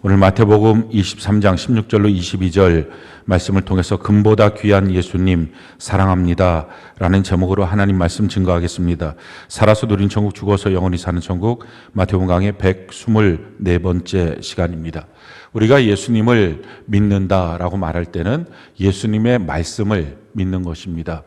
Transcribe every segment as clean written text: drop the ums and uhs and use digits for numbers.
오늘 마태복음 23장 16절로 22절 말씀을 통해서 금보다 귀한 예수님 사랑합니다 라는 제목으로 하나님 말씀 증거하겠습니다. 살아서 누린 천국, 죽어서 영원히 사는 천국, 마태복음 강의 124번째 시간입니다. 우리가 예수님을 믿는다라고 말할 때는 예수님의 말씀을 믿는 것입니다.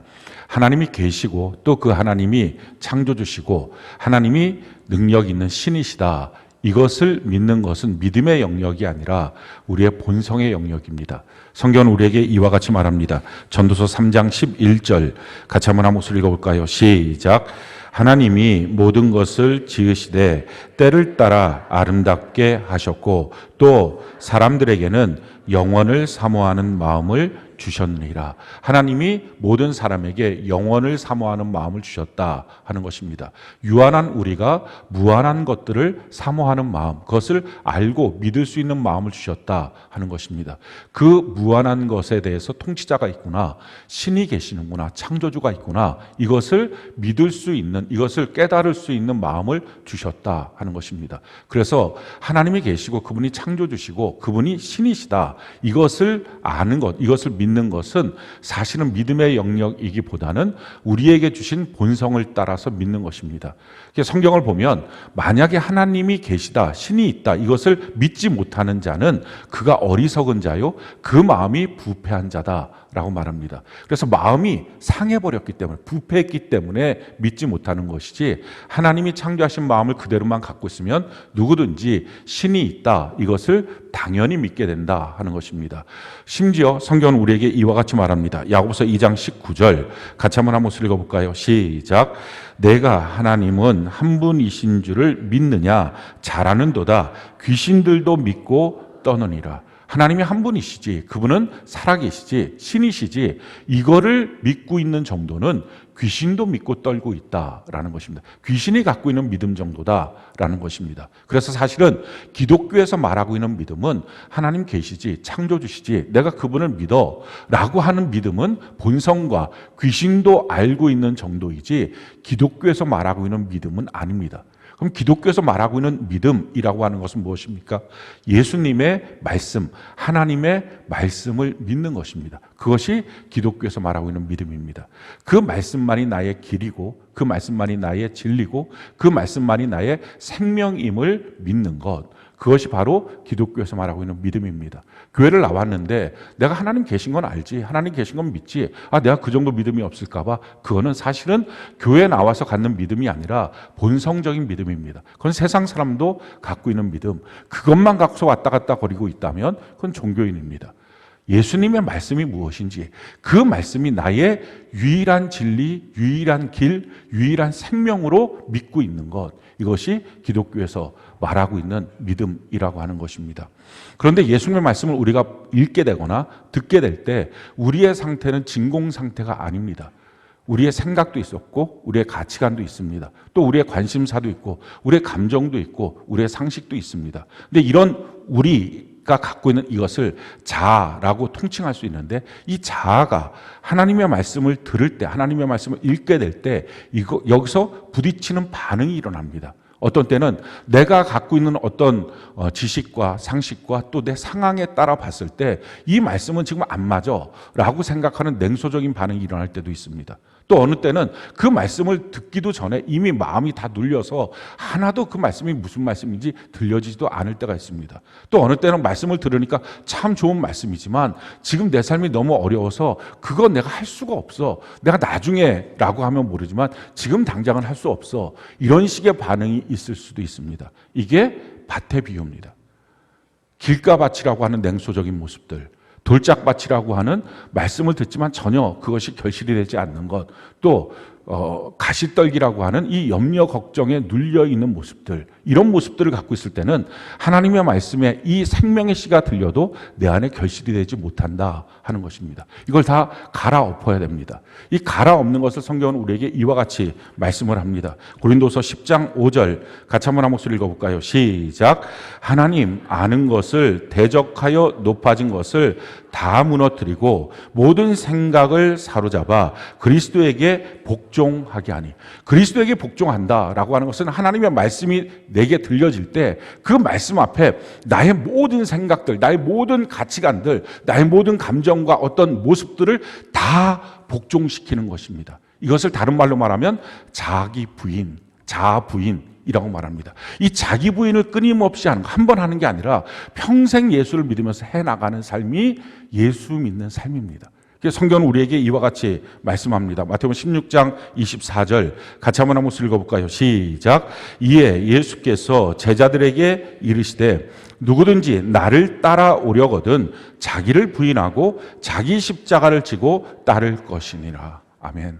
하나님이 계시고 또 그 하나님이 창조주시고 하나님이 능력 있는 신이시다, 이것을 믿는 것은 믿음의 영역이 아니라 우리의 본성의 영역입니다. 성경은 우리에게 이와 같이 말합니다. 전도서 3장 11절 같이 한번 한 목소리 읽어볼까요? 시작. 하나님이 모든 것을 지으시되 때를 따라 아름답게 하셨고 또 사람들에게는 영원을 사모하는 마음을 주셨느니라. 하나님이 모든 사람에게 영원을 사모하는 마음을 주셨다 하는 것입니다. 유한한 우리가 무한한 것들을 사모하는 마음, 그것을 알고 믿을 수 있는 마음을 주셨다 하는 것입니다. 그 무한한 것에 대해서 통치자가 있구나, 신이 계시는구나, 창조주가 있구나, 이것을 믿을 수 있는, 이것을 깨달을 수 있는 마음을 주셨다 하는 것입니다. 그래서 하나님이 계시고 그분이 창조주시고 그분이 신이시다, 이것을 아는 것, 이것을 믿는 것은 사실은 믿음의 영역이기보다는 우리에게 주신 본성을 따라서 믿는 것입니다. 성경을 보면 만약에 하나님이 계시다, 신이 있다, 이것을 믿지 못하는 자는 그가 어리석은 자요 그 마음이 부패한 자다라고 말합니다. 그래서 마음이 상해버렸기 때문에, 부패했기 때문에 믿지 못하는 것이지, 하나님이 창조하신 마음을 그대로만 갖고 있으면 누구든지 신이 있다, 이것을 당연히 믿게 된다 하는 것입니다. 심지어 성경은 우리에게 이와 같이 말합니다. 야고보서 2장 19절 같이 한번 한 목소리 읽어볼까요? 시작. 내가 하나님은 한 분이신 줄을 믿느냐? 잘하는도다. 귀신들도 믿고 떠느니라. 하나님이 한 분이시지, 그분은 살아계시지, 신이시지, 이거를 믿고 있는 정도는 귀신도 믿고 떨고 있다라는 것입니다. 귀신이 갖고 있는 믿음 정도다라는 것입니다. 그래서 사실은 기독교에서 말하고 있는 믿음은 하나님 계시지, 창조주시지, 내가 그분을 믿어 라고 하는 믿음은 본성과 귀신도 알고 있는 정도이지 기독교에서 말하고 있는 믿음은 아닙니다. 그럼 기독교에서 말하고 있는 믿음이라고 하는 것은 무엇입니까? 예수님의 말씀, 하나님의 말씀을 믿는 것입니다. 그것이 기독교에서 말하고 있는 믿음입니다. 그 말씀만이 나의 길이고 그 말씀만이 나의 진리고 그 말씀만이 나의 생명임을 믿는 것, 그것이 바로 기독교에서 말하고 있는 믿음입니다. 교회를 나왔는데 내가 하나님 계신 건 알지, 하나님 계신 건 믿지, 내가 그 정도 믿음이 없을까 봐, 그거는 사실은 교회에 나와서 갖는 믿음이 아니라 본성적인 믿음입니다. 그건 세상 사람도 갖고 있는 믿음, 그것만 갖고서 왔다 갔다 거리고 있다면 그건 종교인입니다. 예수님의 말씀이 무엇인지, 그 말씀이 나의 유일한 진리, 유일한 길, 유일한 생명으로 믿고 있는 것, 이것이 기독교에서 말하고 있는 믿음이라고 하는 것입니다. 그런데 예수님의 말씀을 우리가 읽게 되거나 듣게 될 때 우리의 상태는 진공 상태가 아닙니다. 우리의 생각도 있었고 우리의 가치관도 있습니다. 또 우리의 관심사도 있고 우리의 감정도 있고 우리의 상식도 있습니다. 근데 이런 우리가 갖고 있는 이것을 자아라고 통칭할 수 있는데, 이 자아가 하나님의 말씀을 들을 때, 하나님의 말씀을 읽게 될 때 여기서 부딪히는 반응이 일어납니다. 어떤 때는 내가 갖고 있는 어떤 지식과 상식과 또 내 상황에 따라 봤을 때 이 말씀은 지금 안 맞아 라고 생각하는 냉소적인 반응이 일어날 때도 있습니다. 또 어느 때는 그 말씀을 듣기도 전에 이미 마음이 다 눌려서 하나도 그 말씀이 무슨 말씀인지 들려지지도 않을 때가 있습니다. 또 어느 때는 말씀을 들으니까 참 좋은 말씀이지만 지금 내 삶이 너무 어려워서 그건 내가 할 수가 없어, 내가 나중에 라고 하면 모르지만 지금 당장은 할 수 없어, 이런 식의 반응이 있을 수도 있습니다. 이게 밭의 비유입니다. 길가밭이라고 하는 냉소적인 모습들, 돌짝밭이라고 하는 말씀을 듣지만 전혀 그것이 결실이 되지 않는 것, 또 가시떨기라고 하는 이 염려 걱정에 눌려있는 모습들, 이런 모습들을 갖고 있을 때는 하나님의 말씀에 이 생명의 씨가 들려도 내 안에 결실이 되지 못한다 하는 것입니다. 이걸 다 갈아엎어야 됩니다. 이 갈아엎는 것을 성경은 우리에게 이와 같이 말씀을 합니다. 고린도서 10장 5절 같이 한번 한 목소리 읽어볼까요? 시작. 하나님 아는 것을 대적하여 높아진 것을 다 무너뜨리고 모든 생각을 사로잡아 그리스도에게 복종하게 하니. 그리스도에게 복종한다라고 하는 것은 하나님의 말씀이 내게 들려질 때 그 말씀 앞에 나의 모든 생각들, 나의 모든 가치관들, 나의 모든 감정과 어떤 모습들을 다 복종시키는 것입니다. 이것을 다른 말로 말하면 자기 부인, 자아 부인이라고 말합니다. 이 자기 부인을 끊임없이 하는 거, 한 번 하는 게 아니라 평생 예수를 믿으면서 해나가는 삶이 예수 믿는 삶입니다. 성경은 우리에게 이와 같이 말씀합니다. 마태복음 16장 24절 같이 한번 읽어볼까요? 시작. 이에 예수께서 제자들에게 이르시되 누구든지 나를 따라오려거든 자기를 부인하고 자기 십자가를 지고 따를 것이니라. 아멘.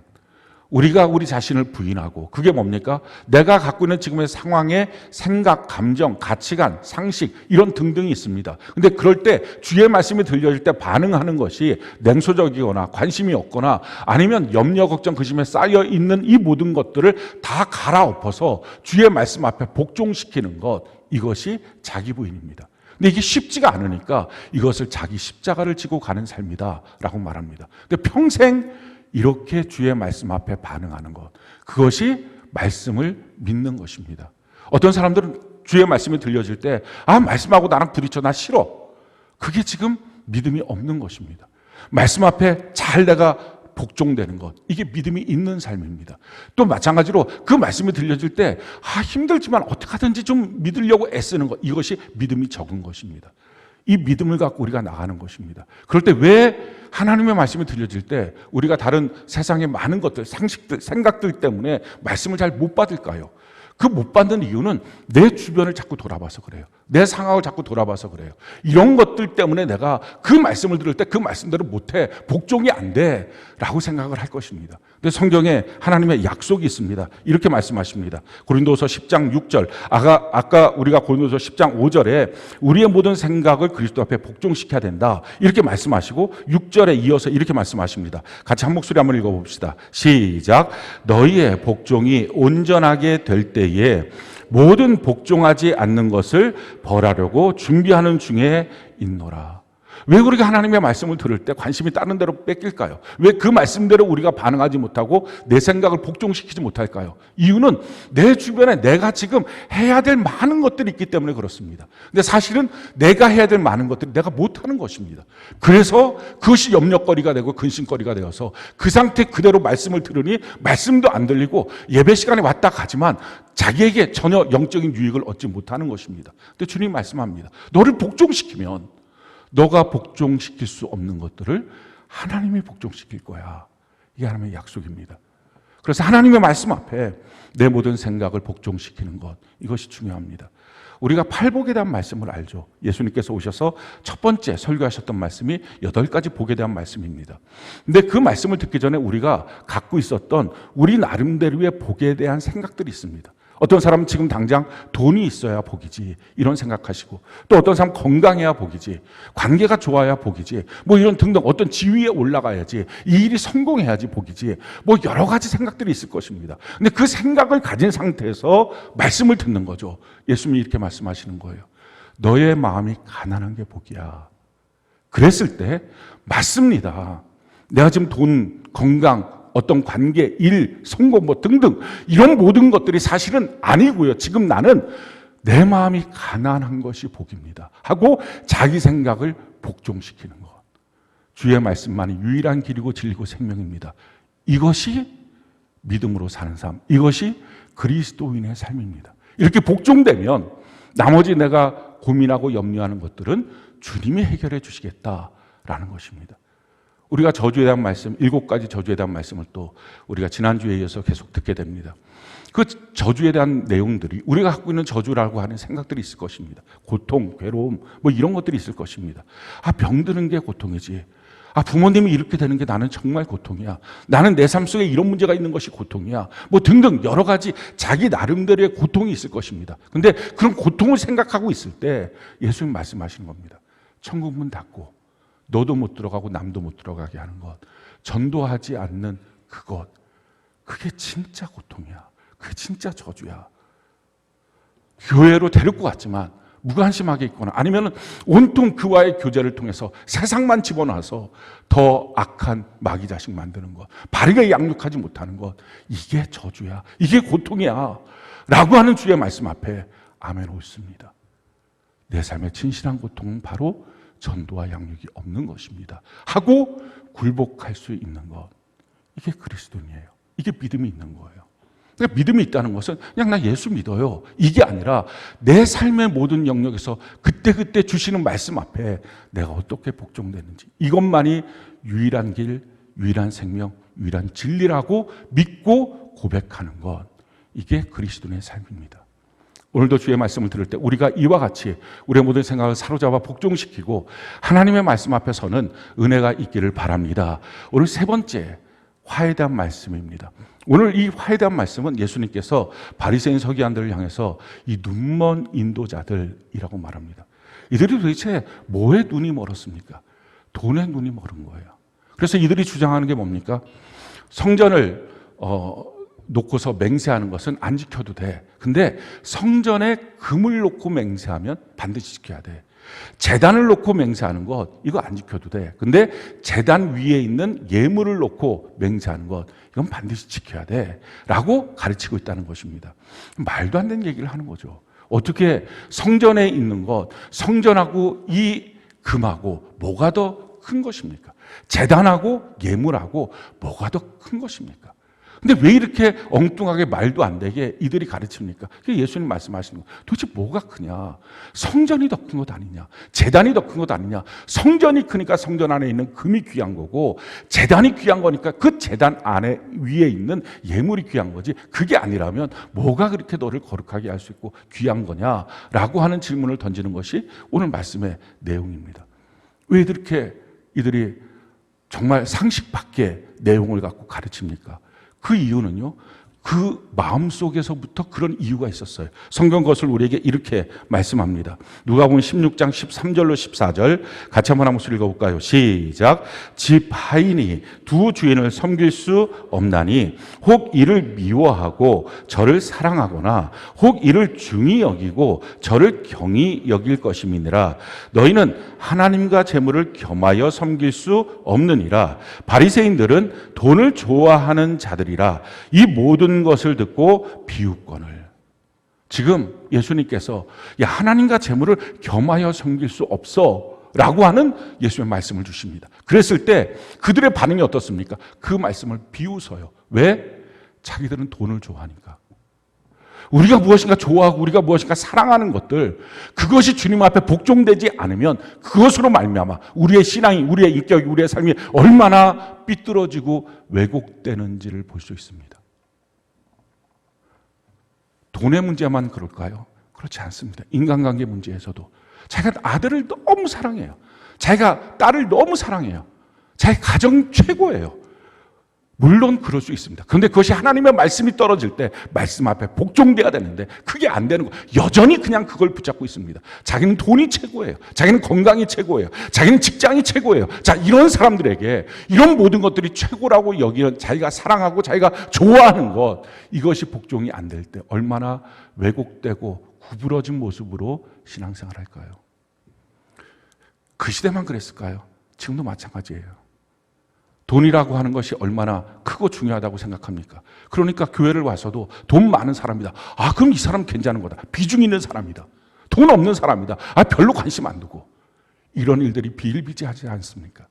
우리가 우리 자신을 부인하고, 그게 뭡니까? 내가 갖고 있는 지금의 상황에 생각, 감정, 가치관, 상식 이런 등등이 있습니다. 근데 그럴 때 주의 말씀이 들려질 때 반응하는 것이 냉소적이거나 관심이 없거나 아니면 염려, 걱정, 근심에 쌓여 있는 이 모든 것들을 다 갈아엎어서 주의 말씀 앞에 복종시키는 것, 이것이 자기 부인입니다. 근데 이게 쉽지가 않으니까 이것을 자기 십자가를 지고 가는 삶이다라고 말합니다. 근데 평생 이렇게 주의 말씀 앞에 반응하는 것, 그것이 말씀을 믿는 것입니다. 어떤 사람들은 주의 말씀이 들려질 때 말씀하고 나랑 부딪혀, 나 싫어. 그게 지금 믿음이 없는 것입니다. 말씀 앞에 잘 내가 복종되는 것, 이게 믿음이 있는 삶입니다. 또 마찬가지로 그 말씀이 들려질 때 힘들지만 어떻게 하든지 좀 믿으려고 애쓰는 것, 이것이 믿음이 적은 것입니다. 이 믿음을 갖고 우리가 나가는 것입니다. 그럴 때 왜 하나님의 말씀이 들려질 때 우리가 다른 세상의 많은 것들, 상식들, 생각들 때문에 말씀을 잘 못 받을까요? 그 못 받는 이유는 내 주변을 자꾸 돌아봐서 그래요. 내 상황을 자꾸 돌아봐서 그래요. 이런 것들 때문에 내가 그 말씀을 들을 때 그 말씀대로 못해, 복종이 안 돼 라고 생각을 할 것입니다. 근데 성경에 하나님의 약속이 있습니다. 이렇게 말씀하십니다. 고린도서 10장 6절, 아까 우리가 고린도서 10장 5절에 우리의 모든 생각을 그리스도 앞에 복종시켜야 된다, 이렇게 말씀하시고 6절에 이어서 이렇게 말씀하십니다. 같이 한 목소리 한번 읽어봅시다. 시작. 너희의 복종이 온전하게 될 때에 모든 복종하지 않는 것을 벌하려고 준비하는 중에 있노라. 왜 그렇게 하나님의 말씀을 들을 때 관심이 다른 데로 뺏길까요? 왜 그 말씀대로 우리가 반응하지 못하고 내 생각을 복종시키지 못할까요? 이유는 내 주변에 내가 지금 해야 될 많은 것들이 있기 때문에 그렇습니다. 근데 사실은 내가 해야 될 많은 것들이 내가 못하는 것입니다. 그래서 그것이 염려거리가 되고 근심거리가 되어서 그 상태 그대로 말씀을 들으니 말씀도 안 들리고 예배 시간에 왔다 가지만 자기에게 전혀 영적인 유익을 얻지 못하는 것입니다. 근데 주님 말씀합니다. 너를 복종시키면 너가 복종시킬 수 없는 것들을 하나님이 복종시킬 거야. 이게 하나님의 약속입니다. 그래서 하나님의 말씀 앞에 내 모든 생각을 복종시키는 것, 이것이 중요합니다. 우리가 팔복에 대한 말씀을 알죠. 예수님께서 오셔서 첫 번째 설교하셨던 말씀이 8가지 복에 대한 말씀입니다. 근데 그 말씀을 듣기 전에 우리가 갖고 있었던 우리 나름대로의 복에 대한 생각들이 있습니다. 어떤 사람은 지금 당장 돈이 있어야 복이지, 이런 생각하시고, 또 어떤 사람은 건강해야 복이지, 관계가 좋아야 복이지, 뭐 이런 등등 어떤 지위에 올라가야지, 이 일이 성공해야지 복이지, 뭐 여러 가지 생각들이 있을 것입니다. 근데 그 생각을 가진 상태에서 말씀을 듣는 거죠. 예수님이 이렇게 말씀하시는 거예요. 너의 마음이 가난한 게 복이야. 그랬을 때 맞습니다. 내가 지금 돈, 건강, 어떤 관계, 일, 성공 뭐 등등 이런 모든 것들이 사실은 아니고요. 지금 나는 내 마음이 가난한 것이 복입니다 하고 자기 생각을 복종시키는 것. 주의 말씀만이 유일한 길이고 진리고 생명입니다. 이것이 믿음으로 사는 삶, 이것이 그리스도인의 삶입니다. 이렇게 복종되면 나머지 내가 고민하고 염려하는 것들은 주님이 해결해 주시겠다라는 것입니다. 우리가 저주에 대한 말씀, 7가지 저주에 대한 말씀을 또 우리가 지난주에 이어서 계속 듣게 됩니다. 그 저주에 대한 내용들이 우리가 갖고 있는 저주라고 하는 생각들이 있을 것입니다. 고통, 괴로움, 뭐 이런 것들이 있을 것입니다. 병드는 게 고통이지. 부모님이 이렇게 되는 게 나는 정말 고통이야. 나는 내 삶 속에 이런 문제가 있는 것이 고통이야. 뭐 등등 여러 가지 자기 나름대로의 고통이 있을 것입니다. 근데 그런 고통을 생각하고 있을 때 예수님 말씀하시는 겁니다. 천국 문 닫고 너도 못 들어가고 남도 못 들어가게 하는 것, 전도하지 않는 그것, 그게 진짜 고통이야. 그게 진짜 저주야. 교회로 데리고 갔지만 무관심하게 있거나 아니면 온통 그와의 교제를 통해서 세상만 집어넣어서 더 악한 마귀 자식 만드는 것, 바르게 양육하지 못하는 것, 이게 저주야. 이게 고통이야. 라고 하는 주의 말씀 앞에 아멘 옳습니다. 내 삶의 진실한 고통은 바로 전도와 양육이 없는 것입니다 하고 굴복할 수 있는 것, 이게 그리스도인이에요. 이게 믿음이 있는 거예요. 그러니까 믿음이 있다는 것은 그냥 나 예수 믿어요, 이게 아니라 내 삶의 모든 영역에서 그때그때 주시는 말씀 앞에 내가 어떻게 복종되는지, 이것만이 유일한 길, 유일한 생명, 유일한 진리라고 믿고 고백하는 것, 이게 그리스도인의 삶입니다. 오늘도 주의 말씀을 들을 때 우리가 이와 같이 우리의 모든 생각을 사로잡아 복종시키고 하나님의 말씀 앞에 서는 은혜가 있기를 바랍니다. 오늘 세 번째, 화에 대한 말씀입니다. 오늘 이 화에 대한 말씀은 예수님께서 바리새인 서기관들을 향해서 이 눈먼 인도자들이라고 말합니다. 이들이 도대체 뭐에 눈이 멀었습니까? 돈에 눈이 멀은 거예요. 그래서 이들이 주장하는 게 뭡니까? 성전을 놓고서 맹세하는 것은 안 지켜도 돼. 근데 성전에 금을 놓고 맹세하면 반드시 지켜야 돼. 제단을 놓고 맹세하는 것, 이거 안 지켜도 돼. 근데 제단 위에 있는 예물을 놓고 맹세하는 것, 이건 반드시 지켜야 돼 라고 가르치고 있다는 것입니다. 말도 안 되는 얘기를 하는 거죠. 어떻게 성전에 있는 것, 성전하고 이 금하고 뭐가 더 큰 것입니까? 제단하고 예물하고 뭐가 더 큰 것입니까? 근데 왜 이렇게 엉뚱하게 말도 안 되게 이들이 가르칩니까? 예수님 말씀하시는 거, 도대체 뭐가 크냐? 성전이 더 큰 것 아니냐? 제단이 더 큰 것 아니냐? 성전이 크니까 성전 안에 있는 금이 귀한 거고, 제단이 귀한 거니까 그 제단 안에 위에 있는 예물이 귀한 거지, 그게 아니라면 뭐가 그렇게 너를 거룩하게 할 수 있고 귀한 거냐라고 하는 질문을 던지는 것이 오늘 말씀의 내용입니다. 왜 이렇게 이들이 정말 상식 밖의 내용을 갖고 가르칩니까? 그 이유는요, 그 마음속에서부터 그런 이유가 있었어요. 성경 것을 우리에게 이렇게 말씀합니다. 누가복음 16장 13절로 14절 같이 한번 한 목소리 읽어볼까요? 시작. 집 하인이 두 주인을 섬길 수 없나니 혹 이를 미워하고 저를 사랑하거나 혹 이를 중히 여기고 저를 경히 여길 것임이니라. 너희는 하나님과 재물을 겸하여 섬길 수 없느니라. 바리새인들은 돈을 좋아하는 자들이라. 이 모든 것을 듣고 비웃거늘. 지금 예수님께서 야, 하나님과 재물을 겸하여 섬길 수 없어 라고 하는 예수의 말씀을 주십니다. 그랬을 때 그들의 반응이 어떻습니까? 그 말씀을 비웃어요. 왜? 자기들은 돈을 좋아하니까. 우리가 무엇인가 좋아하고 우리가 무엇인가 사랑하는 것들, 그것이 주님 앞에 복종되지 않으면 그것으로 말미암아 우리의 신앙이, 우리의 인격이, 우리의 삶이 얼마나 삐뚤어지고 왜곡되는지를 볼 수 있습니다. 돈의 문제만 그럴까요? 그렇지 않습니다. 인간관계 문제에서도 자기가 아들을 너무 사랑해요. 자기가 딸을 너무 사랑해요. 자기 가정 최고예요. 물론 그럴 수 있습니다. 그런데 그것이 하나님의 말씀이 떨어질 때 말씀 앞에 복종돼야 되는데 그게 안 되는 거예요. 여전히 그냥 그걸 붙잡고 있습니다. 자기는 돈이 최고예요. 자기는 건강이 최고예요. 자기는 직장이 최고예요. 자, 이런 사람들에게 이런 모든 것들이 최고라고 여기는 자기가 사랑하고 자기가 좋아하는 것, 이것이 복종이 안 될 때 얼마나 왜곡되고 구부러진 모습으로 신앙생활 할까요? 그 시대만 그랬을까요? 지금도 마찬가지예요. 돈이라고 하는 것이 얼마나 크고 중요하다고 생각합니까? 그러니까 교회를 와서도 돈 많은 사람이다. 아, 그럼 이 사람 괜찮은 거다. 비중 있는 사람이다. 돈 없는 사람이다. 아, 별로 관심 안 두고. 이런 일들이 비일비재하지 않습니까?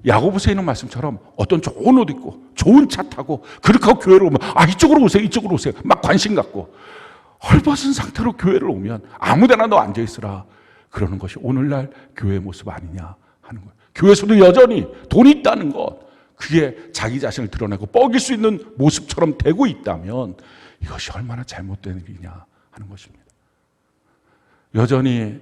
야고보서에 있는 말씀처럼 어떤 좋은 옷 입고 좋은 차 타고 그렇게 하고 교회를 오면 아, 이쪽으로 오세요. 이쪽으로 오세요. 막 관심 갖고 헐벗은 상태로 교회를 오면 아무데나 너 앉아있으라. 그러는 것이 오늘날 교회의 모습 아니냐 하는 거예요. 교회에서도 여전히 돈이 있다는 것, 그게 자기 자신을 드러내고 뻐길 수 있는 모습처럼 되고 있다면 이것이 얼마나 잘못된 일이냐 하는 것입니다. 여전히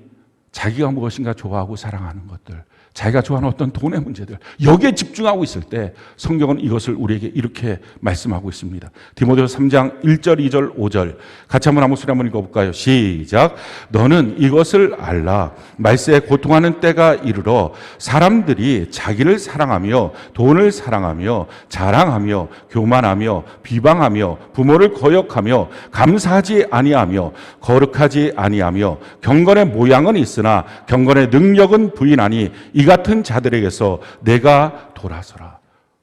자기가 무엇인가 좋아하고 사랑하는 것들, 자기가 좋아하는 어떤 돈의 문제들, 여기에 집중하고 있을 때 성경은 이것을 우리에게 이렇게 말씀하고 있습니다. 디모데후서 3장 1절, 2절, 5절 같이 한번 한 목소리 한번 읽어볼까요? 시작. 너는 이것을 알라. 말세에 고통하는 때가 이르러 사람들이 자기를 사랑하며 돈을 사랑하며 자랑하며 교만하며 비방하며 부모를 거역하며 감사하지 아니하며 거룩하지 아니하며 경건의 모양은 있으나 경건의 능력은 부인하니 이 같은 자들에게서 내가 돌아서라.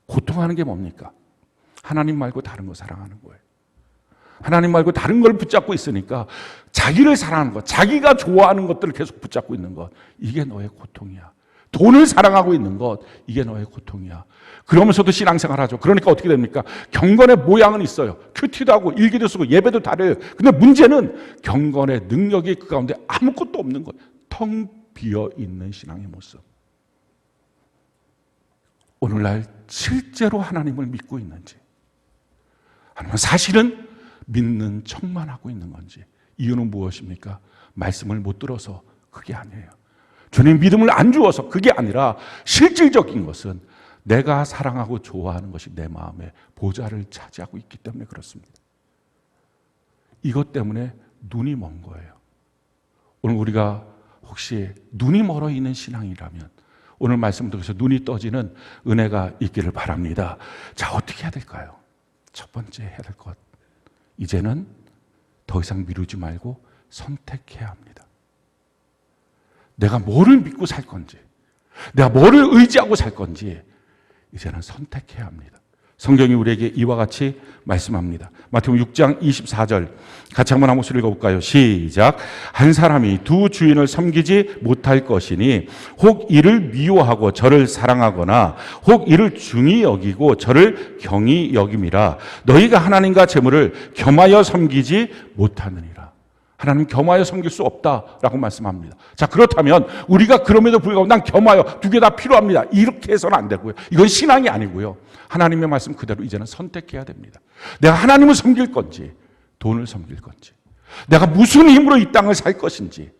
고통하는 게 뭡니까? 하나님 말고 다른 거 사랑하는 거예요. 하나님 말고 다른 걸 붙잡고 있으니까 자기를 사랑하는 것, 자기가 좋아하는 것들을 계속 붙잡고 있는 것, 이게 너의 고통이야. 돈을 사랑하고 있는 것, 이게 너의 고통이야. 그러면서도 신앙생활 하죠. 그러니까 어떻게 됩니까? 경건의 모양은 있어요. 큐티도 하고 일기도 쓰고 예배도 다려요. 근데 문제는 경건의 능력이 그 가운데 아무것도 없는 거예요. 텅 비어 있는 신앙의 모습. 오늘날 실제로 하나님을 믿고 있는지, 아니면 사실은 믿는 척만 하고 있는 건지. 이유는 무엇입니까? 말씀을 못 들어서 그게 아니에요. 주님 믿음을 안 주어서 그게 아니라 실질적인 것은 내가 사랑하고 좋아하는 것이 내 마음에 보좌를 차지하고 있기 때문에 그렇습니다. 이것 때문에 눈이 먼 거예요. 오늘 우리가 혹시 눈이 멀어 있는 신앙이라면 오늘 말씀을 통해서 눈이 떠지는 은혜가 있기를 바랍니다. 자, 어떻게 해야 될까요? 첫 번째 해야 될 것, 이제는 더 이상 미루지 말고 선택해야 합니다. 내가 뭐를 믿고 살 건지, 내가 뭐를 의지하고 살 건지 이제는 선택해야 합니다. 성경이 우리에게 이와 같이 말씀합니다. 마태복음 6장 24절 같이 한번 한 목소리 읽어볼까요? 시작. 한 사람이 두 주인을 섬기지 못할 것이니 혹 이를 미워하고 저를 사랑하거나 혹 이를 중히 여기고 저를 경히 여김이라. 너희가 하나님과 재물을 겸하여 섬기지 못하느니라. 하나님 겸하여 섬길 수 없다라고 말씀합니다. 자, 그렇다면 우리가 그럼에도 불구하고 난 겸하여 두 개 다 필요합니다. 이렇게 해서는 안 되고요. 이건 신앙이 아니고요. 하나님의 말씀 그대로 이제는 선택해야 됩니다. 내가 하나님을 섬길 건지 돈을 섬길 건지, 내가 무슨 힘으로 이 땅을 살 것인지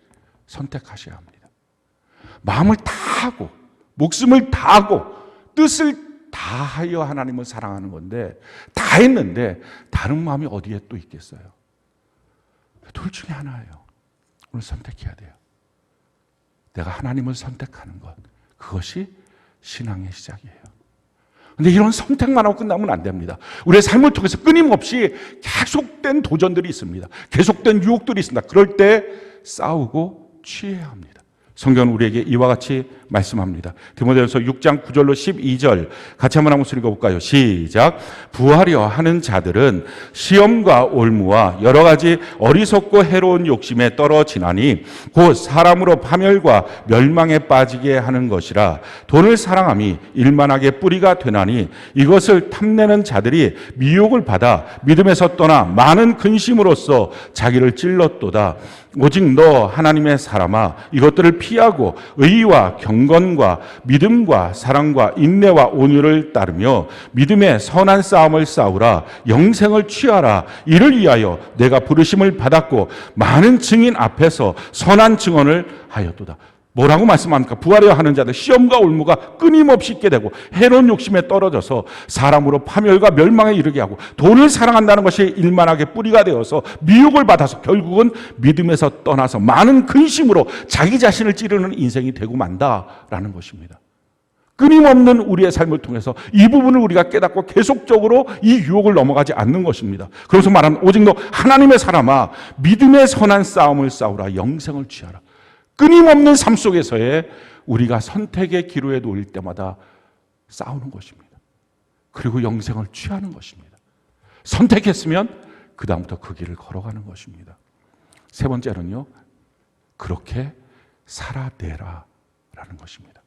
선택하셔야 합니다. 마음을 다하고 목숨을 다하고 뜻을 다하여 하나님을 사랑하는 건데, 다 했는데 다른 마음이 어디에 또 있겠어요? 둘 중에 하나예요. 오늘 선택해야 돼요. 내가 하나님을 선택하는 것, 그것이 신앙의 시작이에요. 근데 이런 선택만 하고 끝나면 안 됩니다. 우리의 삶을 통해서 끊임없이 계속된 도전들이 있습니다. 계속된 유혹들이 있습니다. 그럴 때 싸우고 취해야 합니다. 성경은 우리에게 이와 같이 말씀합니다. 디모데후서 6장 9절로 12절 같이 한번 목소리 읽어볼까요? 시작. 부하려 하는 자들은 시험과 올무와 여러 가지 어리석고 해로운 욕심에 떨어지나니 곧 사람으로 파멸과 멸망에 빠지게 하는 것이라. 돈을 사랑함이 일만하게 뿌리가 되나니 이것을 탐내는 자들이 미혹을 받아 믿음에서 떠나 많은 근심으로써 자기를 찔렀도다. 오직 너 하나님의 사람아, 이것들을 피하고 의와 경건과 믿음과 사랑과 인내와 온유를 따르며 믿음의 선한 싸움을 싸우라. 영생을 취하라. 이를 위하여 내가 부르심을 받았고 많은 증인 앞에서 선한 증언을 하였도다. 뭐라고 말씀합니까? 부하려 하는 자들, 시험과 올무가 끊임없이 있게 되고 해로운 욕심에 떨어져서 사람으로 파멸과 멸망에 이르게 하고 돈을 사랑한다는 것이 일만하게 뿌리가 되어서 미혹을 받아서 결국은 믿음에서 떠나서 많은 근심으로 자기 자신을 찌르는 인생이 되고 만다라는 것입니다. 끊임없는 우리의 삶을 통해서 이 부분을 우리가 깨닫고 계속적으로 이 유혹을 넘어가지 않는 것입니다. 그래서 말하는 오직 너 하나님의 사람아, 믿음의 선한 싸움을 싸우라. 영생을 취하라. 끊임없는 삶 속에서의 우리가 선택의 기로에 놓일 때마다 싸우는 것입니다. 그리고 영생을 취하는 것입니다. 선택했으면 그 다음부터 그 길을 걸어가는 것입니다. 세 번째는요, 그렇게 살아내라 라는 것입니다.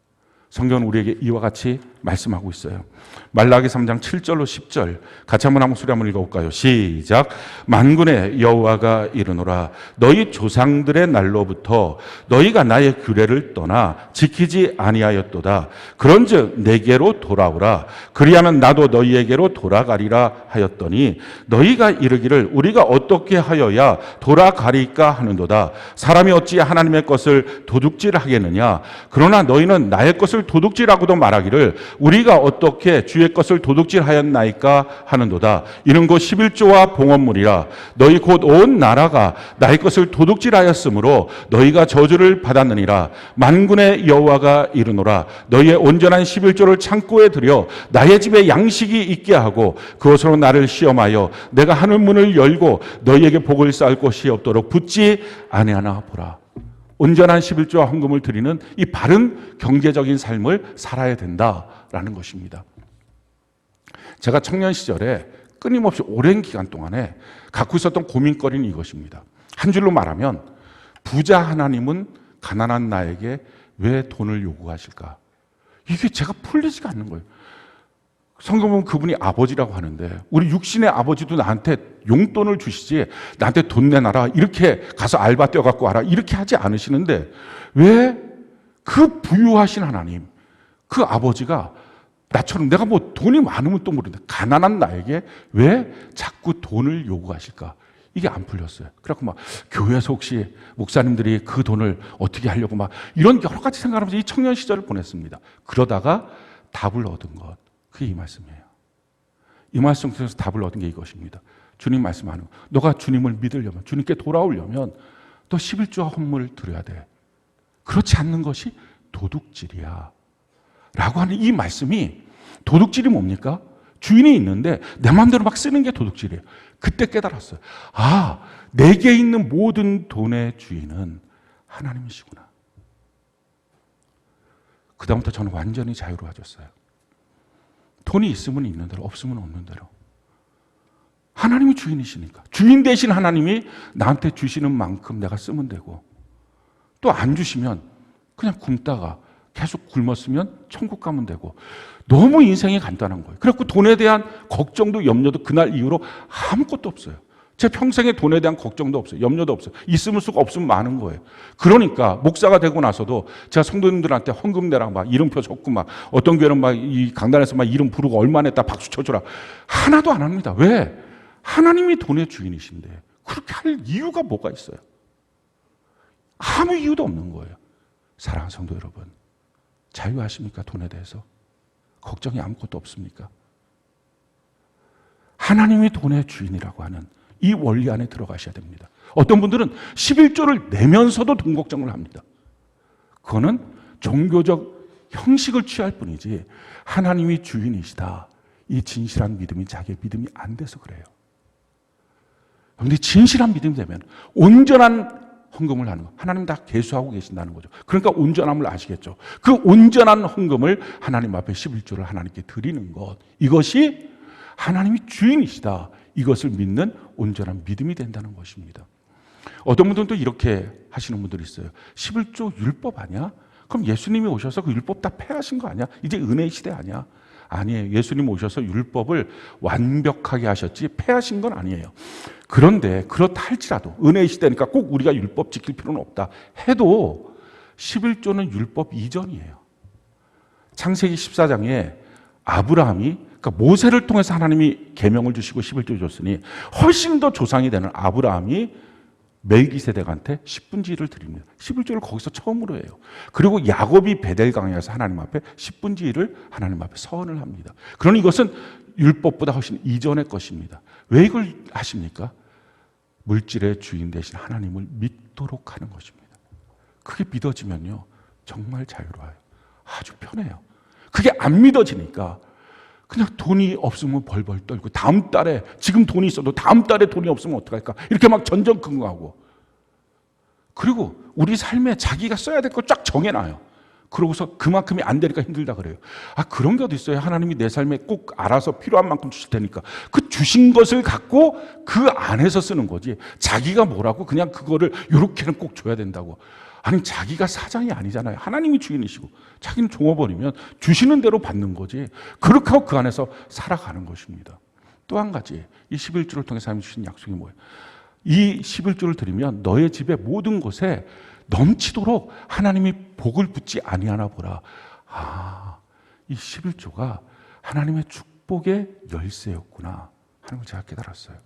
성경은 우리에게 이와 같이 말씀하고 있어요. 말라기 3장 7절로 10절 같이 한번 한 목소리 한번 읽어볼까요? 시작. 만군의 여호와가 이르노라. 너희 조상들의 날로부터 너희가 나의 규례를 떠나 지키지 아니하였도다. 그런즉 내게로 돌아오라. 그리하면 나도 너희에게로 돌아가리라 하였더니 너희가 이르기를 우리가 어떻게 하여야 돌아가리까 하는도다. 사람이 어찌 하나님의 것을 도둑질하겠느냐. 그러나 너희는 나의 것을 도둑질하고도 말하기를 우리가 어떻게 주의 것을 도둑질하였나이까 하는도다. 이는 곧 11조와 봉헌물이라. 너희 곧 온 나라가 나의 것을 도둑질하였으므로 너희가 저주를 받았느니라. 만군의 여호와가 이르노라. 너희의 온전한 11조를 창고에 들여 나의 집에 양식이 있게 하고 그것으로 나를 시험하여 내가 하늘 문을 열고 너희에게 복을 쌓을 곳이 없도록 붙지 아니하나 보라. 온전한 11조와 헌금을 드리는 이 바른 경제적인 삶을 살아야 된다라는 것입니다. 제가 청년 시절에 끊임없이 오랜 기간 동안에 갖고 있었던 고민거리는 이것입니다. 한 줄로 말하면 부자 하나님은 가난한 나에게 왜 돈을 요구하실까? 이게 제가 풀리지가 않는 거예요. 성경 보면 그분이 아버지라고 하는데 우리 육신의 아버지도 나한테 용돈을 주시지 나한테 돈 내놔라 이렇게 가서 알바 뛰어갖고 와라 이렇게 하지 않으시는데 왜 그 부유하신 하나님 그 아버지가 나처럼 내가 뭐 돈이 많으면 또 모르는데 가난한 나에게 왜 자꾸 돈을 요구하실까? 이게 안 풀렸어요. 그래갖고 막 교회에서 혹시 목사님들이 그 돈을 어떻게 하려고 막 이런 여러 가지 생각하면서 이 청년 시절을 보냈습니다. 그러다가 답을 얻은 것 그게 이 말씀이에요. 이 말씀 속에서 답을 얻은 게 이것입니다. 주님 말씀하는 거. 너가 주님을 믿으려면 주님께 돌아오려면 너 11조와 헌물을 드려야 돼. 그렇지 않는 것이 도둑질이야. 라고 하는 이 말씀이 도둑질이 뭡니까? 주인이 있는데 내 마음대로 막 쓰는 게 도둑질이에요. 그때 깨달았어요. 아, 내게 있는 모든 돈의 주인은 하나님이시구나. 그다음부터 저는 완전히 자유로워졌어요. 돈이 있으면 있는 대로 없으면 없는 대로. 하나님이 주인이시니까. 주인 대신 하나님이 나한테 주시는 만큼 내가 쓰면 되고 또 안 주시면 그냥 굶다가 계속 굶었으면 천국 가면 되고 너무 인생이 간단한 거예요. 그래서 돈에 대한 걱정도 염려도 그날 이후로 아무것도 없어요. 제 평생에 돈에 대한 걱정도 없어요. 염려도 없어요. 있으면 쓰고 없으면 많은 거예요. 그러니까 목사가 되고 나서도 제가 성도님들한테 헌금 내라 막 이름표 적고 막 어떤 교회는 막 이 강단에서 막 이름 부르고 얼마 냈다 박수 쳐줘라 하나도 안 합니다. 왜? 하나님이 돈의 주인이신데 그렇게 할 이유가 뭐가 있어요? 아무 이유도 없는 거예요. 사랑하는 성도 여러분, 자유하십니까? 돈에 대해서 걱정이 아무것도 없습니까? 하나님이 돈의 주인이라고 하는 이 원리 안에 들어가셔야 됩니다. 어떤 분들은 11조를 내면서도 돈 걱정을 합니다. 그거는 종교적 형식을 취할 뿐이지 하나님이 주인이시다. 이 진실한 믿음이 자기의 믿음이 안 돼서 그래요. 그런데 진실한 믿음이 되면 온전한 헌금을 하는 거. 하나님 다 계수하고 계신다는 거죠. 그러니까 온전함을 아시겠죠. 그 온전한 헌금을 하나님 앞에 11조를 하나님께 드리는 것. 이것이 하나님이 주인이시다. 이것을 믿는 온전한 믿음이 된다는 것입니다. 어떤 분들은 또 이렇게 하시는 분들이 있어요. 11조 율법 아니야? 그럼 예수님이 오셔서 그 율법 다 폐하신 거 아니야? 이제 은혜의 시대 아니야? 아니에요. 예수님 오셔서 율법을 완벽하게 하셨지 폐하신 건 아니에요. 그런데 그렇다 할지라도 은혜의 시대니까 꼭 우리가 율법 지킬 필요는 없다 해도 11조는 율법 이전이에요. 창세기 14장에 아브라함이 그러니까 모세를 통해서 하나님이 계명을 주시고 11조 줬으니 훨씬 더 조상이 되는 아브라함이 멜기세덱한테 10분지를 드립니다. 11조를 거기서 처음으로 해요. 그리고 야곱이 베델강에서 하나님 앞에 10분지를 하나님 앞에 서언을 합니다. 그러니 이것은 율법보다 훨씬 이전의 것입니다. 왜 이걸 하십니까? 물질의 주인 되신 하나님을 믿도록 하는 것입니다. 그게 믿어지면요 정말 자유로워요. 아주 편해요. 그게 안 믿어지니까 그냥 돈이 없으면 벌벌 떨고 다음 달에 지금 돈이 있어도 다음 달에 돈이 없으면 어떡할까 이렇게 막 전전긍긍하고 그리고 우리 삶에 자기가 써야 될 걸 쫙 정해놔요. 그러고서 그만큼이 안 되니까 힘들다 그래요. 아 그런 게 어디 있어요. 하나님이 내 삶에 꼭 알아서 필요한 만큼 주실 테니까 그 주신 것을 갖고 그 안에서 쓰는 거지 자기가 뭐라고 그냥 그거를 요렇게는 꼭 줘야 된다고. 아니 자기가 사장이 아니잖아요. 하나님이 주인이시고 자기는 종업원이면 주시는 대로 받는 거지. 그렇게 하고 그 안에서 살아가는 것입니다. 또 한 가지 이 11조를 통해서 하나님이 주신 약속이 뭐예요? 이 11조를 드리면 너의 집의 모든 곳에 넘치도록 하나님이 복을 붓지 아니하나 보라. 아, 이 11조가 하나님의 축복의 열쇠였구나 하는 걸 제가 깨달았어요.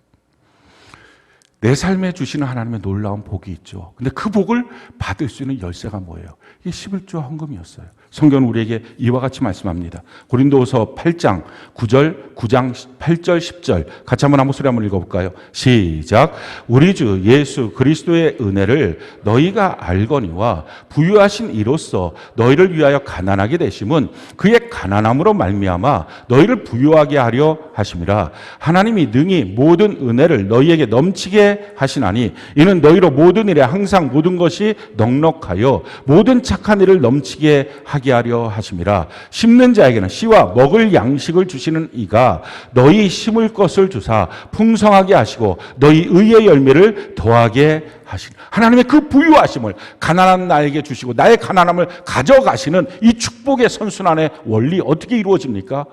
내 삶에 주시는 하나님의 놀라운 복이 있죠. 근데 그 복을 받을 수 있는 열쇠가 뭐예요? 이게 11조 헌금이었어요. 성경은 우리에게 이와 같이 말씀합니다. 고린도후서 8장 9절, 9장 8절, 10절 같이 한번 목소리 한번 읽어볼까요? 시작. 우리 주 예수 그리스도의 은혜를 너희가 알거니와 부유하신 이로써 너희를 위하여 가난하게 되심은 그의 가난함으로 말미암아 너희를 부유하게 하려 하심이라. 하나님이 능히 모든 은혜를 너희에게 넘치게 하게 하시나니 이는 너희로 모든 일에 항상 모든 것이 넉넉하여 모든 착한 일을 넘치게 하게 하려 하심이라. 심는 자에게는 씨와 먹을 양식을 주시는 이가 너희 심을 것을 주사 풍성하게 하시고 너희 의의 열매를 더하게 하시니. 하나님의 그 부유하심을 가난한 나에게 주시고 나의 가난함을 가져가시는 이 축복의 선순환의 원리 어떻게 이루어집니까?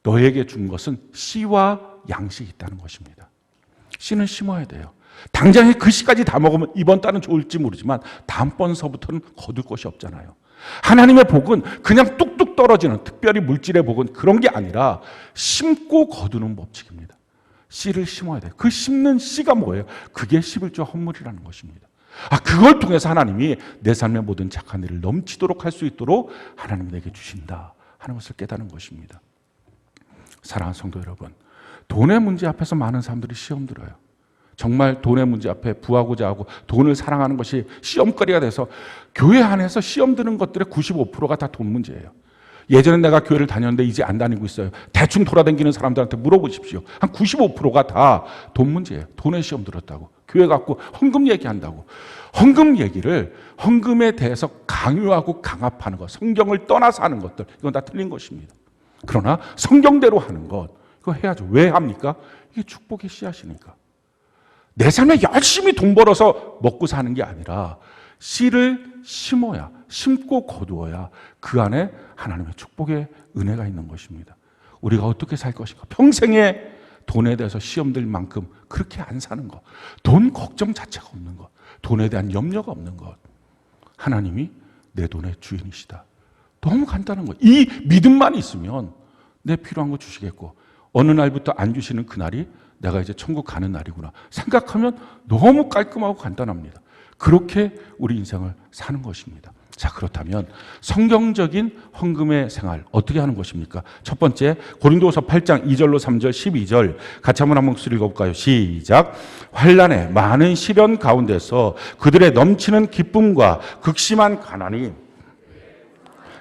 너에게 준 것은 씨와 양식이 있다는 것입니다. 씨는 심어야 돼요. 당장에 그 씨까지 다 먹으면 이번 달은 좋을지 모르지만 다음번서부터는 거둘 것이 없잖아요. 하나님의 복은 그냥 뚝뚝 떨어지는, 특별히 물질의 복은 그런 게 아니라 심고 거두는 법칙입니다. 씨를 심어야 돼요. 그 심는 씨가 뭐예요? 그게 11조 헌물이라는 것입니다. 그걸 통해서 하나님이 내 삶의 모든 착한 일을 넘치도록 할 수 있도록 하나님이 내게 주신다 하는 것을 깨닫는 것입니다. 사랑하는 성도 여러분, 돈의 문제 앞에서 많은 사람들이 시험 들어요. 정말 돈의 문제 앞에 부하고자 하고 돈을 사랑하는 것이 시험거리가 돼서 교회 안에서 시험 드는 것들의 95%가 다 돈 문제예요. 예전에 내가 교회를 다녔는데 이제 안 다니고 있어요. 대충 돌아다니는 사람들한테 물어보십시오. 한 95%가 다 돈 문제예요. 돈에 시험 들었다고. 교회 갖고 헌금 얘기한다고. 헌금에 대해서 강요하고 강압하는 것, 성경을 떠나서 하는 것들, 이건 다 틀린 것입니다. 그러나 성경대로 하는 것, 그거 해야죠. 왜 합니까? 이게 축복의 씨앗이니까. 내 삶에 열심히 돈 벌어서 먹고 사는 게 아니라 씨를 심어야, 심고 거두어야 그 안에 하나님의 축복의 은혜가 있는 것입니다. 우리가 어떻게 살 것인가? 평생에 돈에 대해서 시험 들 만큼 그렇게 안 사는 것, 돈 걱정 자체가 없는 것, 돈에 대한 염려가 없는 것. 하나님이 내 돈의 주인이시다. 너무 간단한 거예요. 이 믿음만 있으면 내 필요한 거 주시겠고 어느 날부터 안 주시는 그날이 내가 이제 천국 가는 날이구나 생각하면 너무 깔끔하고 간단합니다. 그렇게 우리 인생을 사는 것입니다. 자, 그렇다면 성경적인 헌금의 생활 어떻게 하는 것입니까? 첫 번째, 고린도서 8장 2절로 3절 12절 같이 한번 읽어볼까요? 시작. 환난의 많은 시련 가운데서 그들의 넘치는 기쁨과 극심한 가난이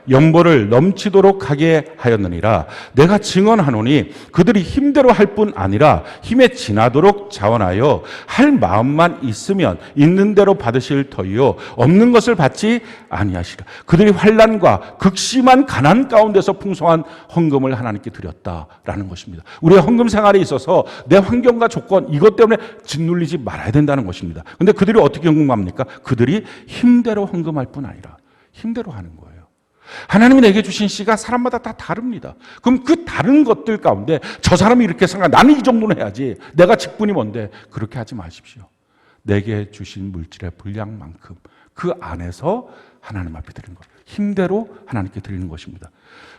연보를 넘치도록 하게 하였느니라. 내가 증언하노니 그들이 힘대로 할 뿐 아니라 힘에 지나도록 자원하여 할 마음만 있으면 있는 대로 받으실 터이요 없는 것을 받지 아니하시라. 그들이 환난과 극심한 가난 가운데서 풍성한 헌금을 하나님께 드렸다라는 것입니다. 우리의 헌금 생활에 있어서 내 환경과 조건 이것 때문에 짓눌리지 말아야 된다는 것입니다. 그런데 그들이 어떻게 헌금합니까? 그들이 힘대로 헌금할 뿐 아니라 힘대로 하는 거예요. 하나님이 내게 주신 씨가 사람마다 다 다릅니다. 그럼 그 다른 것들 가운데 저 사람이 이렇게 생각, 나는 이 정도는 해야지. 내가 직분이 뭔데? 그렇게 하지 마십시오. 내게 주신 물질의 분량만큼 그 안에서 하나님 앞에 드리는 것. 힘대로 하나님께 드리는 것입니다.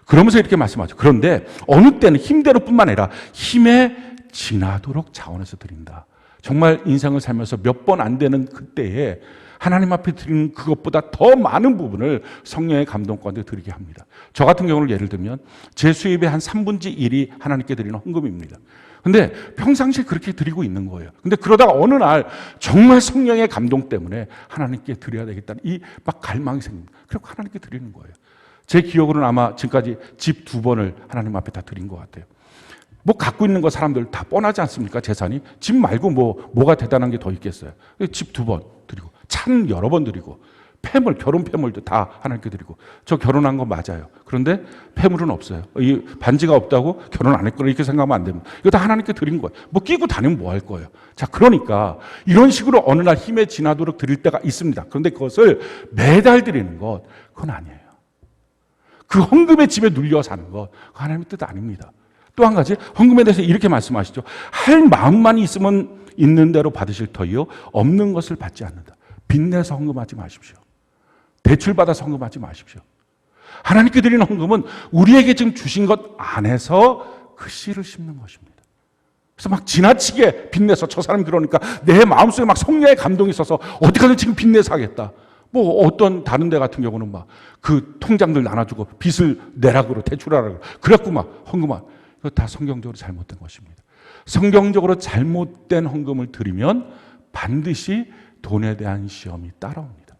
그러면서 이렇게 말씀하죠. 그런데 어느 때는 힘대로뿐만 아니라 힘에 지나도록 자원해서 드린다. 정말 인생을 살면서 몇 번 안 되는 그때에 하나님 앞에 드리는 그것보다 더 많은 부분을 성령의 감동 가운데 드리게 합니다. 저 같은 경우를 예를 들면 제 수입의 한 3분의 1이 하나님께 드리는 헌금입니다. 근데 평상시에 그렇게 드리고 있는 거예요. 근데 그러다가 어느 날 정말 성령의 감동 때문에 하나님께 드려야 되겠다는 이 막 갈망이 생깁니다. 그리고 하나님께 드리는 거예요. 제 기억으로는 아마 지금까지 집 2번을 하나님 앞에 다 드린 것 같아요. 뭐 갖고 있는 거 사람들 다 뻔하지 않습니까? 재산이. 집 말고 뭐가 대단한 게 더 있겠어요. 집 2번 드리고 차는 여러 번 드리고 폐물, 결혼 폐물도 다 하나님께 드리고 저 결혼한 거 맞아요. 그런데 폐물은 없어요. 이 반지가 없다고 결혼 안 했거나 이렇게 생각하면 안 됩니다. 이거 다 하나님께 드린 거예요. 뭐 끼고 다니면 뭐 할 거예요. 자, 그러니까 이런 식으로 어느 날 힘에 지나도록 드릴 때가 있습니다. 그런데 그것을 매달 드리는 것 그건 아니에요. 그 헌금의 집에 눌려 사는 것 하나님의 뜻 아닙니다. 또 한 가지 헌금에 대해서 이렇게 말씀하시죠. 할 마음만 있으면 있는 대로 받으실 터이요 없는 것을 받지 않는다. 빚내서 헌금하지 마십시오. 대출받아서 헌금하지 마십시오. 하나님께 드리는 헌금은 우리에게 지금 주신 것 안에서 그 씨를 심는 것입니다. 그래서 막 지나치게 빚내서 저 사람이 그러니까 내 마음속에 막 성령의 감동이 있어서 어떻게든 지금 빚내서 하겠다. 뭐 어떤 다른 데 같은 경우는 막 그 통장들 나눠주고 빚을 내라고 대출하라고 그랬고 막 헌금하. 이거 다 성경적으로 잘못된 것입니다. 성경적으로 잘못된 헌금을 드리면 반드시 돈에 대한 시험이 따라옵니다.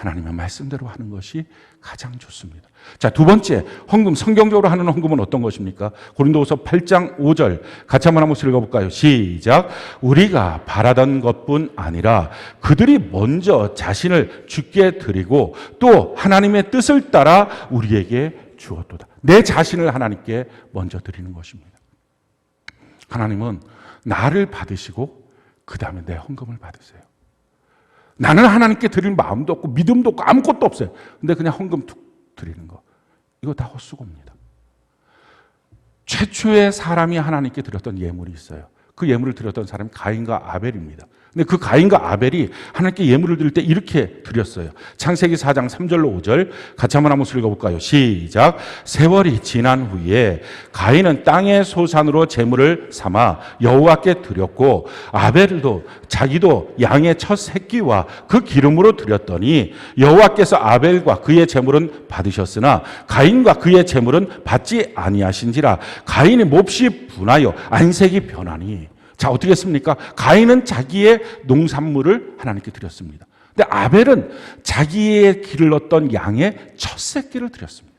하나님의 말씀대로 하는 것이 가장 좋습니다. 자, 두 번째, 헌금, 성경적으로 하는 헌금은 어떤 것입니까? 고린도후서 8장 5절 같이 한번 읽어볼까요? 시작. 우리가 바라던 것뿐 아니라 그들이 먼저 자신을 주께 드리고 또 하나님의 뜻을 따라 우리에게 주었도다. 내 자신을 하나님께 먼저 드리는 것입니다. 하나님은 나를 받으시고 그 다음에 내 헌금을 받으세요. 나는 하나님께 드릴 마음도 없고 믿음도 없고 아무것도 없어요. 근데 그냥 헌금 툭 드리는 거. 이거 다 헛수고입니다. 최초의 사람이 하나님께 드렸던 예물이 있어요. 그 예물을 드렸던 사람이 가인과 아벨입니다. 근데 그 가인과 아벨이 하나님께 예물을 드릴 때 이렇게 드렸어요. 창세기 4장 3절로 5절 같이 한번 읽어볼까요? 시작. 세월이 지난 후에 가인은 땅의 소산으로 제물을 삼아 여호와께 드렸고 아벨도 자기도 양의 첫 새끼와 그 기름으로 드렸더니 여호와께서 아벨과 그의 제물은 받으셨으나 가인과 그의 제물은 받지 아니하신지라. 가인이 몹시 분하여 안색이 변하니. 자, 어떻게 했습니까? 가인은 자기의 농산물을 하나님께 드렸습니다. 근데 아벨은 자기의 기를렀던 양의 첫 새끼를 드렸습니다.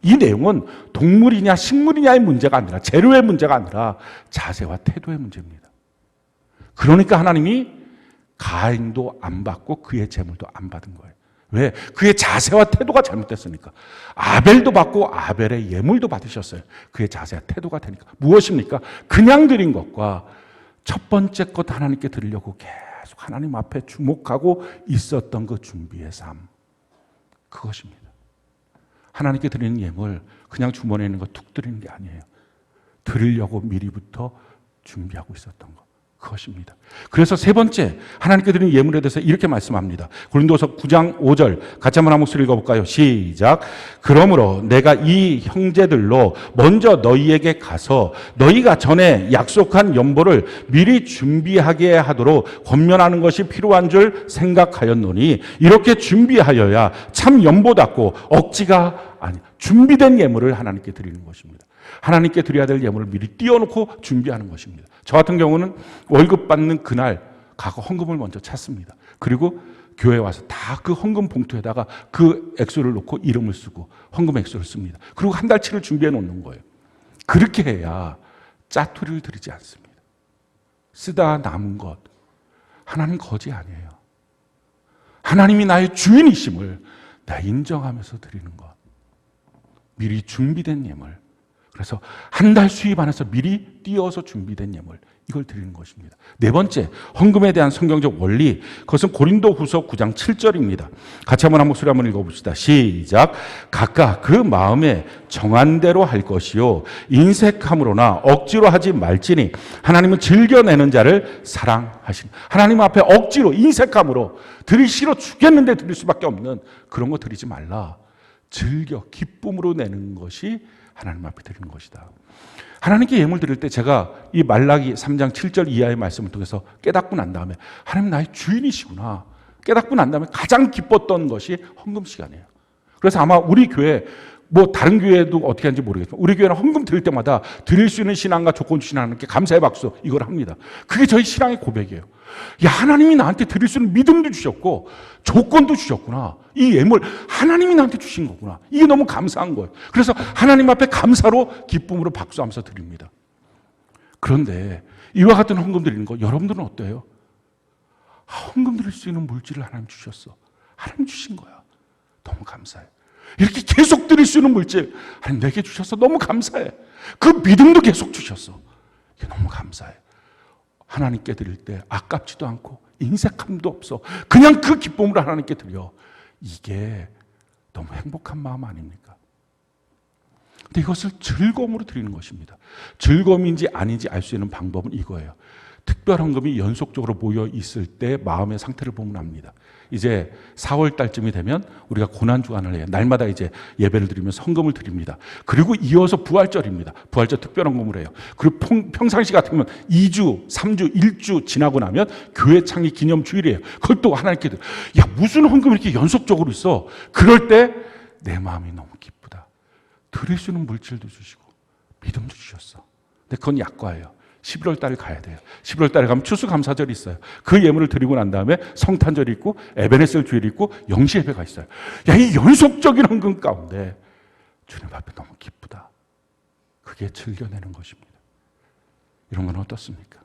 이 내용은 동물이냐 식물이냐의 문제가 아니라 재료의 문제가 아니라 자세와 태도의 문제입니다. 그러니까 하나님이 가인도 안 받고 그의 재물도 안 받은 거예요. 왜? 그의 자세와 태도가 잘못됐으니까. 아벨도 받고 아벨의 예물도 받으셨어요. 그의 자세와 태도가 되니까. 무엇입니까? 그냥 드린 것과 첫 번째 것 하나님께 드리려고 계속 하나님 앞에 주목하고 있었던 그 준비의 삶. 그것입니다. 하나님께 드리는 예물 그냥 주머니에 있는 거 툭 드리는 게 아니에요. 드리려고 미리부터 준비하고 있었던 것. 그것입니다. 그래서 세 번째 하나님께 드리는 예물에 대해서 이렇게 말씀합니다. 고린도서 9장 5절 같이 한번 읽어볼까요? 시작. 그러므로 내가 이 형제들로 먼저 너희에게 가서 너희가 전에 약속한 연보를 미리 준비하게 하도록 권면하는 것이 필요한 줄 생각하였노니 이렇게 준비하여야 참 연보답고 억지가 아니 준비된 예물을 하나님께 드리는 것입니다. 하나님께 드려야 될 예물을 미리 띄워놓고 준비하는 것입니다. 저 같은 경우는 월급 받는 그날 가서 헌금을 먼저 찾습니다. 그리고 교회에 와서 다 그 헌금 봉투에다가 그 액수를 놓고 이름을 쓰고 헌금 액수를 씁니다. 그리고 한 달치를 준비해 놓는 거예요. 그렇게 해야 짜투리를 드리지 않습니다. 쓰다 남은 것. 하나님 거지 아니에요. 하나님이 나의 주인이심을 나 인정하면서 드리는 것. 미리 준비된 예물. 그래서 한 달 수입 안에서 미리 띄어서 준비된 예물, 이걸 드리는 것입니다. 네 번째, 헌금에 대한 성경적 원리, 그것은 고린도후서 9장 7절입니다. 같이 한번 목소리 한번 읽어봅시다. 시작. 각각 그 마음에 정한 대로 할 것이요 인색함으로나 억지로 하지 말지니 하나님은 즐겨내는 자를 사랑하시니. 하나님 앞에 억지로 인색함으로 드릴 싫어 죽겠는데 드릴 수밖에 없는 그런 거 드리지 말라. 즐겨 기쁨으로 내는 것이 하나님 앞에 드리는 것이다. 하나님께 예물 드릴 때 제가 이 말라기 3장 7절 이하의 말씀을 통해서 깨닫고 난 다음에 하나님 나의 주인이시구나 깨닫고 난 다음에 가장 기뻤던 것이 헌금 시간이에요. 그래서 아마 우리 교회 뭐 다른 교회도 어떻게 하는지 모르겠지만 우리 교회는 헌금 드릴 때마다 드릴 수 있는 신앙과 조건 주신 하나님께 감사의 박수 이걸 합니다. 그게 저희 신앙의 고백이에요. 야, 하나님이 나한테 드릴 수 있는 믿음도 주셨고 조건도 주셨구나. 이 예물 하나님이 나한테 주신 거구나. 이게 너무 감사한 거예요. 그래서 하나님 앞에 감사로 기쁨으로 박수하면서 드립니다. 그런데 이와 같은 헌금 드리는 거 여러분들은 어때요? 헌금 드릴 수 있는 물질을 하나님 주셨어. 하나님 주신 거야. 너무 감사해. 이렇게 계속 드릴 수 있는 물질 하나님 내게 주셔서 너무 감사해. 그 믿음도 계속 주셨어. 이게 너무 감사해. 하나님께 드릴 때 아깝지도 않고 인색함도 없어. 그냥 그 기쁨으로 하나님께 드려. 이게 너무 행복한 마음 아닙니까? 근데 이것을 즐거움으로 드리는 것입니다. 즐거움인지 아닌지 알 수 있는 방법은 이거예요. 특별 헌금이 연속적으로 모여 있을 때 마음의 상태를 보면 압니다. 이제 4월 달쯤이 되면 우리가 고난 주간을 해요. 날마다 이제 예배를 드리면서 헌금을 드립니다. 그리고 이어서 부활절입니다. 부활절 특별 헌금을 해요. 그리고 평상시 같으면 2주, 3주, 1주 지나고 나면 교회 창립 기념 주일이에요. 그걸 또 하나님께 야, 무슨 헌금이 이렇게 연속적으로 있어? 그럴 때 내 마음이 너무 기쁘다. 드릴 수 있는 물질도 주시고 믿음도 주셨어. 근데 그건 약과예요. 11월 달에 가야 돼요. 11월 달에 가면 추수감사절이 있어요. 그 예물을 드리고 난 다음에 성탄절이 있고 에베네셀 주일이 있고 영시 예배가 있어요. 야, 이 연속적인 헌금 가운데 주님 앞에 너무 기쁘다. 그게 즐겨내는 것입니다. 이런 건 어떻습니까?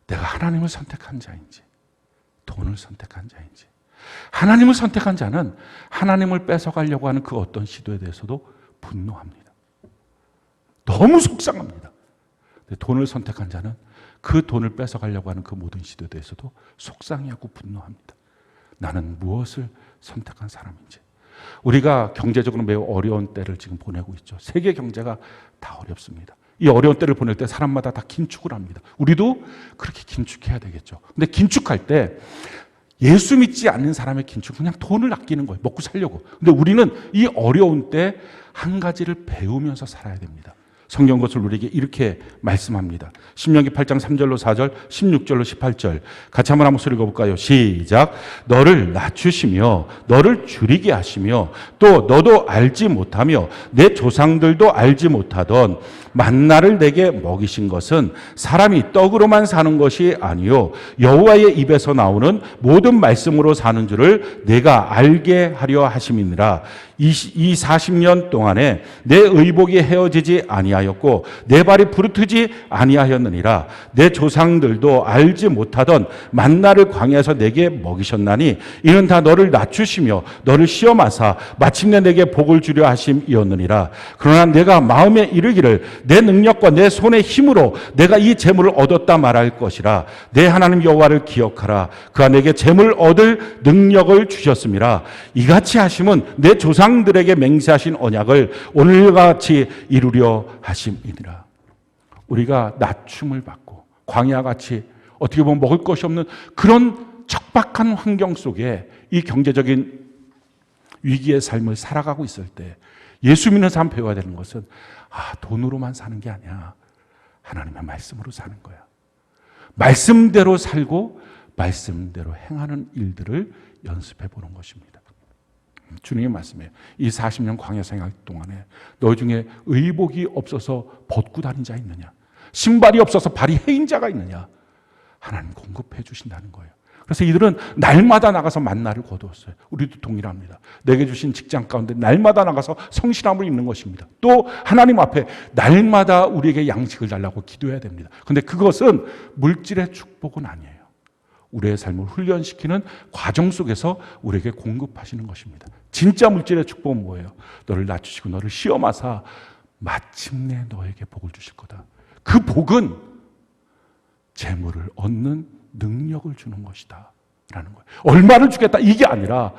내가 하나님을 선택한 자인지 돈을 선택한 자인지. 하나님을 선택한 자는 하나님을 뺏어가려고 하는 그 어떤 시도에 대해서도 분노합니다. 너무 속상합니다. 돈을 선택한 자는 그 돈을 뺏어가려고 하는 그 모든 시도에 대해서도 속상해하고 분노합니다. 나는 무엇을 선택한 사람인지. 우리가 경제적으로 매우 어려운 때를 지금 보내고 있죠. 세계 경제가 다 어렵습니다. 이 어려운 때를 보낼 때 사람마다 다 긴축을 합니다. 우리도 그렇게 긴축해야 되겠죠. 근데 긴축할 때 예수 믿지 않는 사람의 긴축은 그냥 돈을 아끼는 거예요. 먹고 살려고. 근데 우리는 이 어려운 때 한 가지를 배우면서 살아야 됩니다. 성경 것을 우리에게 이렇게 말씀합니다. 신명기 8장 3절로 4절, 16절로 18절. 같이 한번 목소리 읽어볼까요? 시작. 너를 낮추시며 너를 줄이게 하시며 또 너도 알지 못하며 내 조상들도 알지 못하던 만나를 내게 먹이신 것은 사람이 떡으로만 사는 것이 아니요 여호와의 입에서 나오는 모든 말씀으로 사는 줄을 내가 알게 하려 하심이니라. 이 40년 동안에 내 의복이 헤어지지 아니하였고 내 발이 부르트지 아니하였느니라. 내 조상들도 알지 못하던 만나를 광야에서 내게 먹이셨나니 이는 다 너를 낮추시며 너를 시험하사 마침내 내게 복을 주려 하심이었느니라. 그러나 내가 마음에 이르기를 내 능력과 내 손의 힘으로 내가 이 재물을 얻었다 말할 것이라. 내 하나님 여호와를 기억하라. 그가 내게 재물 얻을 능력을 주셨음이라. 이같이 하심은 내 조상들에게 맹세하신 언약을 오늘과 같이 이루려 하심이니라. 우리가 낮춤을 받고 광야같이 어떻게 보면 먹을 것이 없는 그런 척박한 환경 속에 이 경제적인 위기의 삶을 살아가고 있을 때 예수 믿는 사람 배워야 되는 것은 돈으로만 사는 게 아니야. 하나님의 말씀으로 사는 거야. 말씀대로 살고 말씀대로 행하는 일들을 연습해 보는 것입니다. 주님의 말씀이에요. 이 40년 광야 생활 동안에 너 중에 의복이 없어서 벗고 다닌 자 있느냐? 신발이 없어서 발이 헤인 자가 있느냐? 하나님 공급해 주신다는 거예요. 그래서 이들은 날마다 나가서 만나를 거두었어요. 우리도 동일합니다. 내게 주신 직장 가운데 날마다 나가서 성실함을 입는 것입니다. 또 하나님 앞에 날마다 우리에게 양식을 달라고 기도해야 됩니다. 그런데 그것은 물질의 축복은 아니에요. 우리의 삶을 훈련시키는 과정 속에서 우리에게 공급하시는 것입니다. 진짜 물질의 축복은 뭐예요? 너를 낮추시고 너를 시험하사 마침내 너에게 복을 주실 거다. 그 복은 재물을 얻는 능력을 주는 것이다 라는 거예요. 얼마를 주겠다 이게 아니라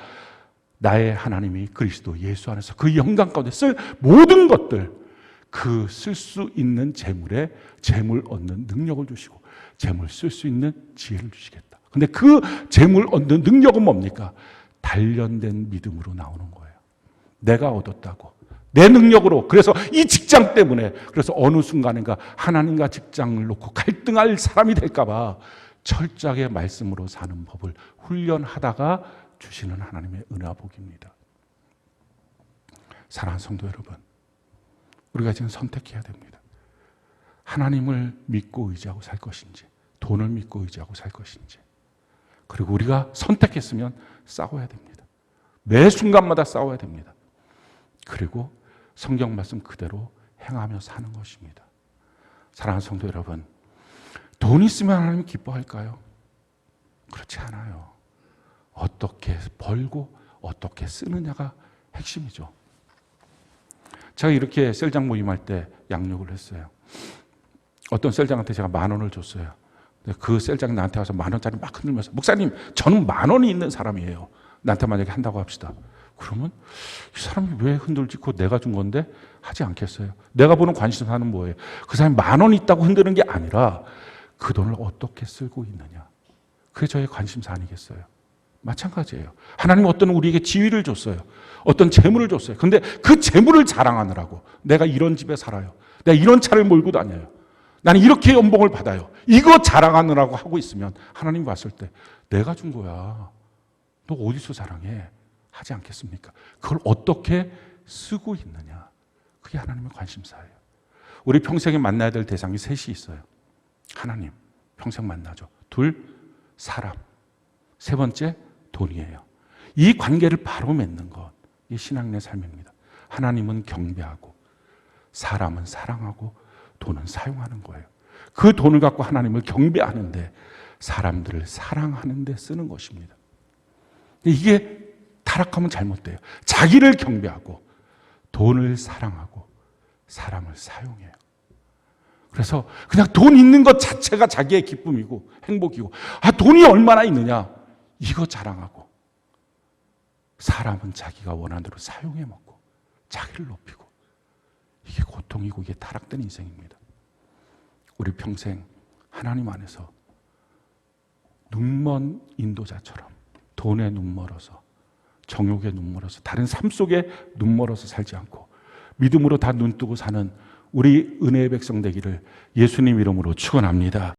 나의 하나님이 그리스도 예수 안에서 그 영광 가운데 쓸 모든 것들, 그 쓸 수 있는 재물에 재물 얻는 능력을 주시고 재물 쓸 수 있는 지혜를 주시겠다. 근데 그 재물 얻는 능력은 뭡니까? 단련된 믿음으로 나오는 거예요. 내가 얻었다고 내 능력으로. 그래서 이 직장 때문에 그래서 어느 순간인가 하나님과 직장을 놓고 갈등할 사람이 될까 봐 철저하게 말씀으로 사는 법을 훈련하다가 주시는 하나님의 은혜와 복입니다. 사랑하는 성도 여러분, 우리가 지금 선택해야 됩니다. 하나님을 믿고 의지하고 살 것인지 돈을 믿고 의지하고 살 것인지. 그리고 우리가 선택했으면 싸워야 됩니다. 매 순간마다 싸워야 됩니다. 그리고 성경 말씀 그대로 행하며 사는 것입니다. 사랑하는 성도 여러분, 돈 있으면 하나님 기뻐할까요? 그렇지 않아요. 어떻게 벌고 어떻게 쓰느냐가 핵심이죠. 제가 이렇게 셀장 모임할 때 양육을 했어요. 어떤 셀장한테 제가 10,000원을 줬어요. 그 셀장이 나한테 와서 10,000원짜리 막 흔들면서 목사님 저는 10,000원이 있는 사람이에요. 나한테 만약에 한다고 합시다. 그러면 이 사람이 왜 흔들지? 그거 내가 준 건데 하지 않겠어요. 내가 보는 관심사는 뭐예요? 그 사람이 10,000원이 있다고 흔드는 게 아니라 그 돈을 어떻게 쓰고 있느냐. 그게 저의 관심사 아니겠어요? 마찬가지예요. 하나님은 어떤 우리에게 지위를 줬어요. 어떤 재물을 줬어요. 근데 그 재물을 자랑하느라고 내가 이런 집에 살아요. 내가 이런 차를 몰고 다녀요. 나는 이렇게 연봉을 받아요. 이거 자랑하느라고 하고 있으면 하나님 봤을 때 내가 준 거야. 너 어디서 자랑해? 하지 않겠습니까? 그걸 어떻게 쓰고 있느냐. 그게 하나님의 관심사예요. 우리 평생에 만나야 될 대상이 셋이 있어요. 하나님, 평생 만나죠. 둘, 사람. 세 번째, 돈이에요. 이 관계를 바로 맺는 것, 이 신앙인의 삶입니다. 하나님은 경배하고, 사람은 사랑하고, 돈은 사용하는 거예요. 그 돈을 갖고 하나님을 경배하는데, 사람들을 사랑하는데 쓰는 것입니다. 이게 타락하면 잘못돼요. 자기를 경배하고, 돈을 사랑하고, 사람을 사용해요. 그래서 그냥 돈 있는 것 자체가 자기의 기쁨이고 행복이고, 돈이 얼마나 있느냐, 이거 자랑하고, 사람은 자기가 원하는 대로 사용해 먹고 자기를 높이고, 이게 고통이고 이게 타락된 인생입니다. 우리 평생 하나님 안에서 눈먼 인도자처럼 돈에 눈멀어서, 정욕에 눈멀어서, 다른 삶 속에 눈멀어서 살지 않고 믿음으로 다 눈뜨고 사는 우리 은혜의 백성 되기를 예수님 이름으로 축원합니다.